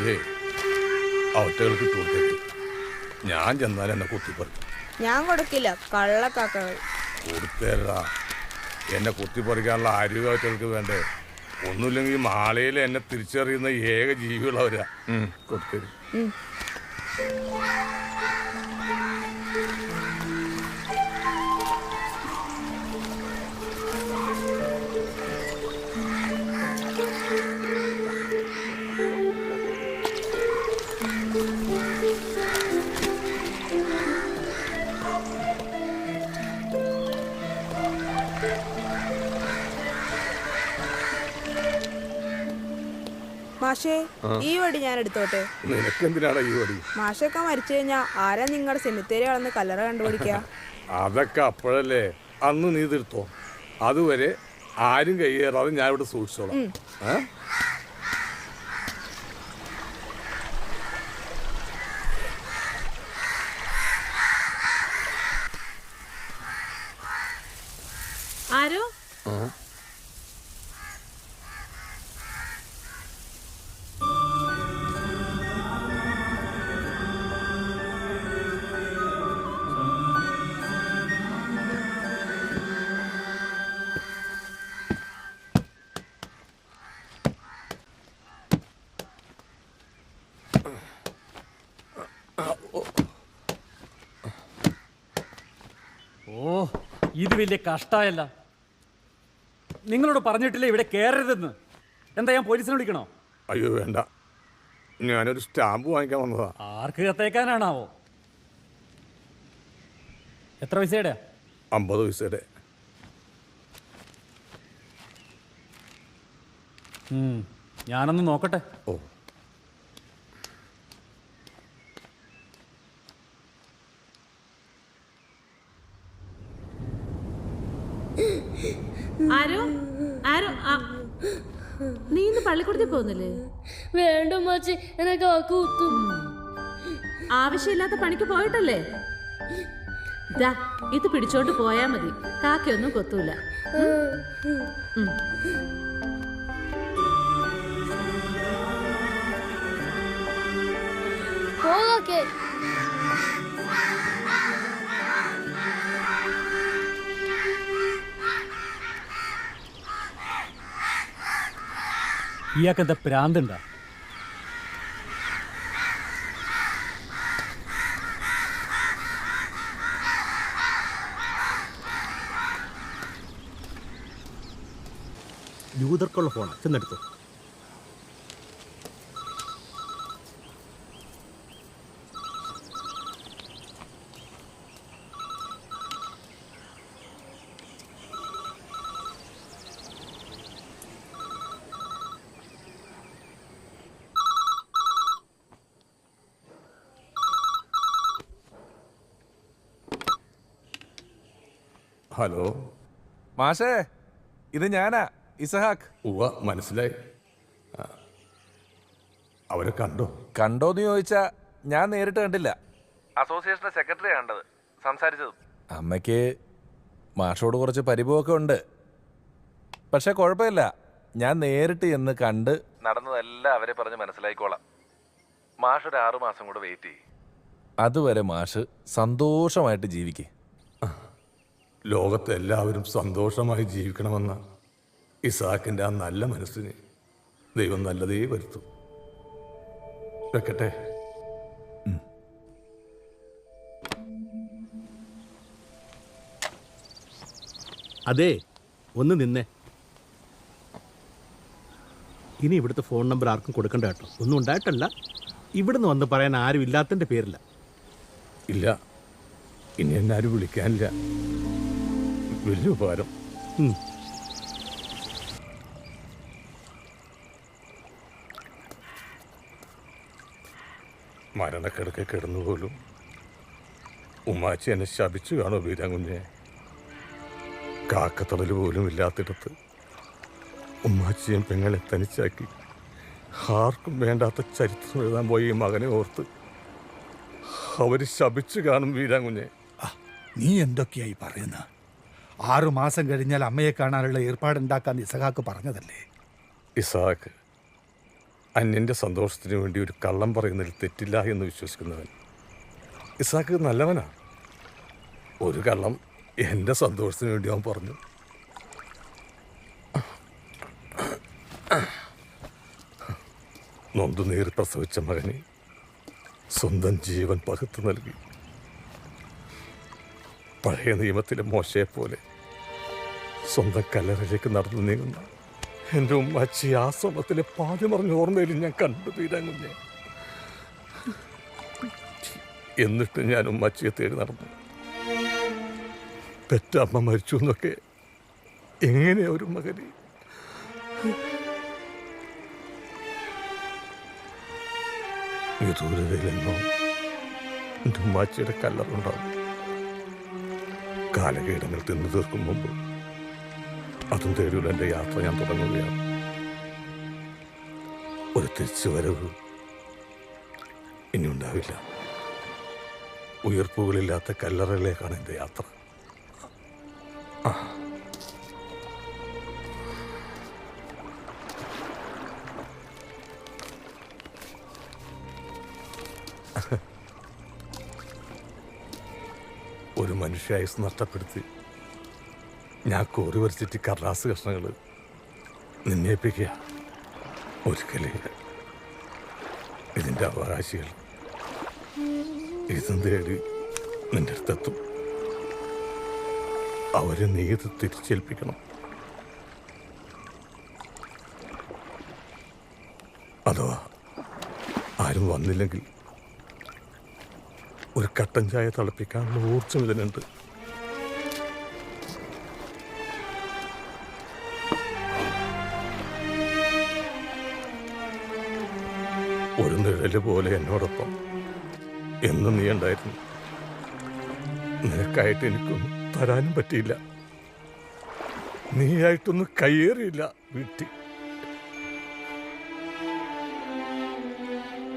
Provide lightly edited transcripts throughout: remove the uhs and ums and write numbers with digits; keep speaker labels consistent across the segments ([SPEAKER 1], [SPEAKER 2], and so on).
[SPEAKER 1] നീയേ അവറ്റകൾക്ക് ഇട്ടുകൊടുത്തേക്ക്. ഞാൻ ചെന്നാൽ എന്നെ കുത്തിപ്പറിക്കും.
[SPEAKER 2] ഞാൻ കൊടുക്കില്ല, കള്ളക്കാക്കകൾ.
[SPEAKER 1] കൊടുത്തേരാ, എന്നെ കുത്തിപ്പറിക്കാനുള്ള ആരോഗ്യ അവറ്റകൾക്ക് വേണ്ടേ? ഒന്നുമില്ലെങ്കിൽ മാളയിൽ എന്നെ തിരിച്ചറിയുന്ന ഏക ജീവികളവരാ. കൊടുത്തേര്.
[SPEAKER 2] മാഷേ, ഈ വടി ഞാൻ എടുത്തോട്ടെ?
[SPEAKER 1] നിനക്കെന്തിനാണ് ഈ വടി?
[SPEAKER 2] മാഷൊക്കെ മരിച്ചു കഴിഞ്ഞാ ആരാ നിങ്ങളുടെ സെമിത്തേരി വളർന്ന് കല്ലറ കണ്ടുപിടിക്കുക?
[SPEAKER 1] അതൊക്കെ അപ്പോഴല്ലേ, അന്ന് നീ തീർത്തോ. അതുവരെ ആരും കയ്യേറാതെ ഞാൻ ഇവിടെ സൂക്ഷിച്ചോളാം.
[SPEAKER 3] ആരോ
[SPEAKER 4] ഇത് വലിയ കഷ്ടമല്ല. നിങ്ങളോട് പറഞ്ഞിട്ടില്ലേ ഇവിടെ കയറരുതെന്ന്? എന്താ ഞാൻ പോലീസിനെ വിളിക്കണോ?
[SPEAKER 1] അയ്യോ വേണ്ട, ഞാനൊരു സ്റ്റാമ്പ് വാങ്ങിക്കാൻ വന്നതാ.
[SPEAKER 4] ആർക്ക് കത്തേക്കാനാണാവോ? എത്ര പൈസയുടെ?
[SPEAKER 1] 50 പൈസയുടെ.
[SPEAKER 4] ഞാനൊന്ന് നോക്കട്ടെ.
[SPEAKER 1] ഓ,
[SPEAKER 3] ആരോ ആരോ നീ ഇന്ന് പള്ളിക്കൂടത്തിൽ പോകുന്നില്ലേ?
[SPEAKER 5] വേണ്ട മച്ചി, എന്നെ കാക്ക കുത്തും.
[SPEAKER 3] ആവശ്യമില്ലാത്ത പണിക്ക് പോയിട്ടല്ലേ? ദാ ഇത് പിടിച്ചോണ്ട് പോയാ മതി, കാക്കയൊന്നും കൊത്തൂല.
[SPEAKER 5] പോകാക്കേ.
[SPEAKER 4] ഇയാൾക്കെന്താ പ്രാന്തുണ്ടാ?
[SPEAKER 6] യൂതർക്കുള്ള ഫോണ് ചെന്നെടുത്തു.
[SPEAKER 1] ഹലോ
[SPEAKER 7] മാഷേ, ഇത് ഞാനാ, ഇസഹാക്ക്.
[SPEAKER 1] ഉവ്വ, മനസ്സിലായി. അവരെ കണ്ടോ?
[SPEAKER 7] കണ്ടോന്ന് ചോദിച്ചാ ഞാൻ നേരിട്ട് കണ്ടില്ല. അസോസിയേഷന്റെ സെക്രട്ടറിയാ കണ്ടത്, സംസാരിച്ചതും. അമ്മയ്ക്ക് മാഷോട് കുറച്ച് പരിഭവമൊക്കെ ഉണ്ട്. പക്ഷെ കുഴപ്പമില്ല, ഞാൻ നേരിട്ട് എന്ന് കണ്ട് നടന്നതെല്ലാം അവരെ പറഞ്ഞ് മനസ്സിലാക്കിക്കോളാം. മാഷ് ഒരു 6 മാസം കൂടെ വെയിറ്റ് ചെയ്യും. അതുവരെ മാഷ് സന്തോഷമായിട്ട് ജീവിക്കേ.
[SPEAKER 1] ലോകത്തെ എല്ലാവരും സന്തോഷമായി ജീവിക്കണമെന്ന ഇസാക്കിൻ്റെ ആ നല്ല മനസ്സിന് ദൈവം നല്ലതേ വരുത്തും. വെക്കട്ടെ.
[SPEAKER 6] അതെ, ഒന്ന് നിന്നേ. ഇനി ഇവിടുത്തെ ഫോൺ നമ്പർ ആർക്കും കൊടുക്കണ്ട കേട്ടോ. ഒന്നും ഉണ്ടായിട്ടല്ല, ഇവിടുന്ന് വന്ന് പറയാൻ ആരും ഇല്ലാത്തതിൻ്റെ പേരില്ല.
[SPEAKER 1] ഇല്ല, ഇനി എന്നാരും വിളിക്കാനില്ല. വലിയ ഉപകാരം. മരണക്കിടക്കെ കിടന്നുപോലും ഉമ്മാച്ചി എന്നെ ശപിച്ചു കാണോ വീരാങ്കുഞ്ഞെ? കാക്കത്തടൽ പോലും ഇല്ലാത്തിടത്ത് ഉമ്മാച്ചിയും പെങ്ങളെ തനിച്ചാക്കി ആർക്കും വേണ്ടാത്ത ചരിത്രം എഴുതാൻ പോയി ഈ മകനെ ഓർത്ത് അവര് ശപിച്ചു കാണും വീരാങ്കുഞ്ഞെ.
[SPEAKER 8] നീ എന്തൊക്കെയായി പറയുന്ന? 6 മാസം കഴിഞ്ഞാൽ അമ്മയെ കാണാനുള്ള ഏർപ്പാടുണ്ടാക്കാൻ ഇസഹാക്ക് പറഞ്ഞതല്ലേ?
[SPEAKER 1] ഇസാക്ക്, അന്യൻ്റെ സന്തോഷത്തിന് വേണ്ടി ഒരു കള്ളം പറയുന്നതിൽ തെറ്റില്ല എന്ന് വിശ്വസിക്കുന്നവൻ. ഇസാക്ക് നല്ലവനാ. ഒരു കള്ളം എൻ്റെ സന്തോഷത്തിന് വേണ്ടി അവൻ പറഞ്ഞു. നൊന്തു നീറി പ്രസവിച്ച മകനെ സ്വന്തം ജീവൻ പകുത്തു നൽകി. പഴയ നിയമത്തിലെ മോശയെപ്പോലെ സ്വന്തം കല്ലറയിലേക്ക് നടന്നു നീങ്ങുന്ന എൻ്റെ ഉമ്മച്ചി ആ സ്വപ്നത്തിലെ പാതി മറിഞ്ഞ ഓർമ്മയിൽ ഞാൻ കണ്ടു തീരാങ്ങുന്നേ. എന്നിട്ട് ഞാൻ ഉമ്മച്ചിയെ തേടി നടന്നു. പെറ്റമ്മ മരിച്ചു എന്നൊക്കെ എങ്ങനെയാ ഒരു മകന്? വിദൂരതയിലെന്നോ എൻ്റെ ഉമ്മാച്ചിയുടെ കല്ലറുണ്ടാവും. കാലകീടങ്ങൾ തിന്നു തീർക്കും മുമ്പ് അതും തേടിയുള്ള എൻ്റെ യാത്ര ഞാൻ തുടങ്ങുകയാണ്. ഒരു തിരിച്ചു വരവ് ഇനി ഉണ്ടാവില്ല. ഉയർപ്പുകളില്ലാത്ത കല്ലറയിലേക്കാണ് എൻ്റെ യാത്ര. ഒരു മനുഷ്യായുസ് നഷ്ടപ്പെടുത്തി ഞാൻ കോറി വരച്ചിട്ട് കടലാസ് കഷ്ണങ്ങൾ നിന്നേപ്പിക്കുക. ഒരിക്കലേ ഇതിൻ്റെ അവകാശികൾ ഇതും തേടി നിന്റെ അടുത്തെത്തും. അവരെ നീ ഇത് തിരിച്ചേൽപ്പിക്കണം. അഥവാ ആരും വന്നില്ലെങ്കിൽ ഒരു കട്ടൻ ചായ തിളപ്പിക്കാനുള്ള ഊർജ്ജം ഇതിനുണ്ട്. ഒരു നിഴല് പോലെ എന്നോടൊപ്പം എന്നും നീ ഉണ്ടായിരുന്നു. നിനക്കായിട്ട് എനിക്കൊന്നും തരാനും പറ്റിയില്ല. നീയായിട്ടൊന്നും കയ്യേറിയില്ല വീട്ടിൽ.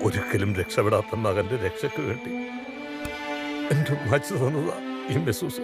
[SPEAKER 1] ഒരിക്കലും രക്ഷപ്പെടാത്ത മകന്റെ രക്ഷയ്ക്ക് വേണ്ടി എൻ്റെ ഉമ്മാച്ചി തന്നതാ ഈ മെസ്സൂസ്.